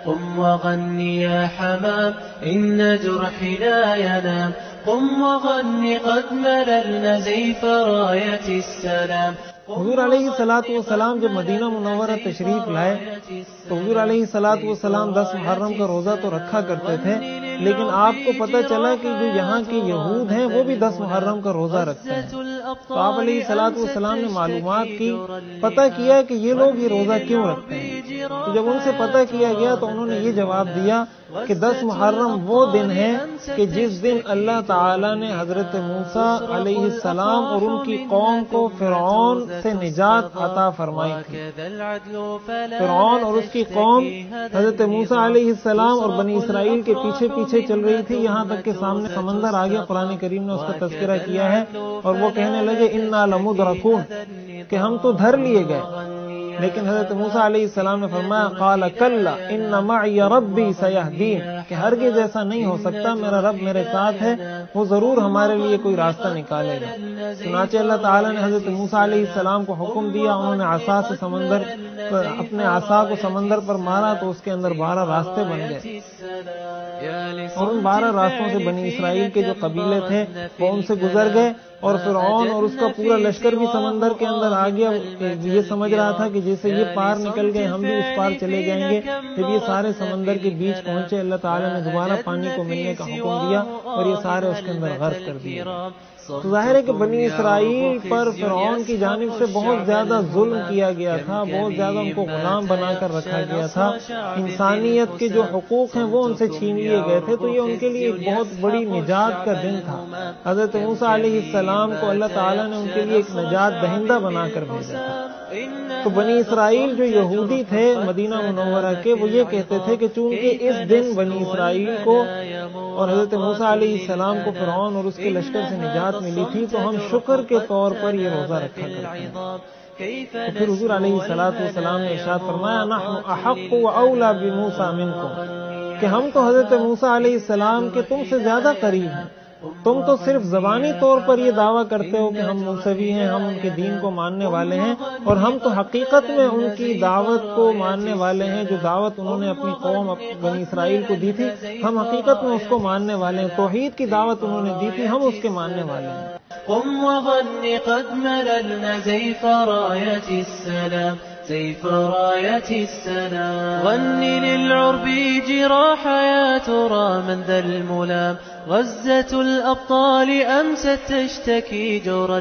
قم وغن يا حمام إن جرحي لا ينام قم وغن قد مللنا زيف راية السلام. حضور علیہ الصلوۃ والسلام جب مدینہ منورہ تشریف لائے تو حضور علیہ الصلوۃ والسلام 10 محرم کا روزہ تو رکھا کرتے تھے، لیکن آپ کو پتہ چلا کہ جو یہاں کے یہود ہیں وہ بھی 10 محرم کا روزہ رکھتے ہیں. تو آپ علیہ الصلوۃ والسلام نے معلومات کی، پتہ کیا کہ یہ لوگ یہ روزہ کیوں رکھتے ہیں. تو جب ان سے پتہ کیا گیا تو انہوں نے یہ جواب دیا کہ 10 محرم وہ دن ہے کہ جس دن اللہ تعالیٰ نے حضرت موسیٰ علیہ السلام اور ان کی قوم کو فرعون سے نجات عطا فرمائی تھی. فرعون اور اس کی قوم حضرت موسیٰ علیہ السلام اور بنی اسرائیل کے پیچھے پیچھے چل رہی تھی، یہاں تک کہ سامنے سمندر آ گیا. قرآن کریم نے اس کا تذکرہ کیا ہے اور وہ کہنے لگے انا لمدرکون، کہ ہم تو دھر لیے گئے. لیکن حضرت موسیٰ علیہ السلام نے فرمایا قال کلا ان معی ربی سیہدین، کہ ہرگز ایسا نہیں ہو سکتا، میرا رب میرے ساتھ ہے، وہ ضرور ہمارے لیے کوئی راستہ نکالے گا. چنانچہ اللہ تعالیٰ نے حضرت موسیٰ علیہ السلام کو حکم دیا، انہوں نے عصا سے سمندر پر اپنے عصا کو سمندر پر مارا تو اس کے اندر 12 راستے بن گئے، اور ان 12 راستوں سے بنی اسرائیل کے جو قبیلے تھے وہ ان سے گزر گئے. اور فرعون اور اس کا پورا لشکر بھی سمندر کے اندر آ گیا. یہ سمجھ رہا تھا کہ جیسے یہ پار نکل گئے ہم بھی اس پار چلے جائیں گے. جب یہ سارے سمندر کے بیچ پہنچے اللہ تعالیٰ نے دوبارہ پانی کو ملنے کا حکم دیا اور یہ سارے اس کے اندر غرق کر دیے. تو ظاہر ہے کہ بنی اسرائیل پر فرعون کی جانب سے بہت زیادہ ظلم کیا گیا تھا، بہت زیادہ ان کو غلام بنا کر رکھا گیا تھا. انسانیت کے جو حقوق ہیں وہ ان سے چھین لیے گئے تھے. تو یہ ان کے لیے ایک بہت بڑی نجات کا دن تھا. حضرت موسیٰ علیہ السلام کو اللہ تعالیٰ نے ان کے لیے ایک نجات دہندہ بنا کر بھیجا تھا. تو بنی اسرائیل جو یہودی تھے مدینہ منورہ کے، وہ یہ کہتے تھے کہ چونکہ اس دن بنی اسرائیل کو اور حضرت موسیٰ علیہ السلام کو فرعون اور اس کے لشکر سے نجات ملی تھی تو ہم شکر کے طور پر یہ روزہ رکھا کرتے ہیں. تو پھر حضور علیہ الصلوۃ والسلام نے ارشاد فرمایا نحن احق واولی بموسیٰ منکم، کہ ہم تو حضرت موسیٰ علیہ السلام کے تم سے زیادہ قریب ہیں. تم تو صرف زبانی طور پر یہ دعویٰ کرتے ہو کہ ہم موسوی ہیں، ہم ان کے دین کو ماننے والے ہیں، اور ہم تو حقیقت میں ان کی دعوت کو ماننے والے ہیں. جو دعوت انہوں نے اپنی قوم بنی اسرائیل کو دی تھی ہم حقیقت میں اس کو ماننے والے ہیں. توحید کی دعوت انہوں نے دی تھی، ہم اس کے ماننے والے ہیں. قم وغن قد مللنا زيف راية السلام زيف راية السلام. غن للعرب جراح يا ترى من ذا الملام. غزة الأبطال أمست تشتكي جرى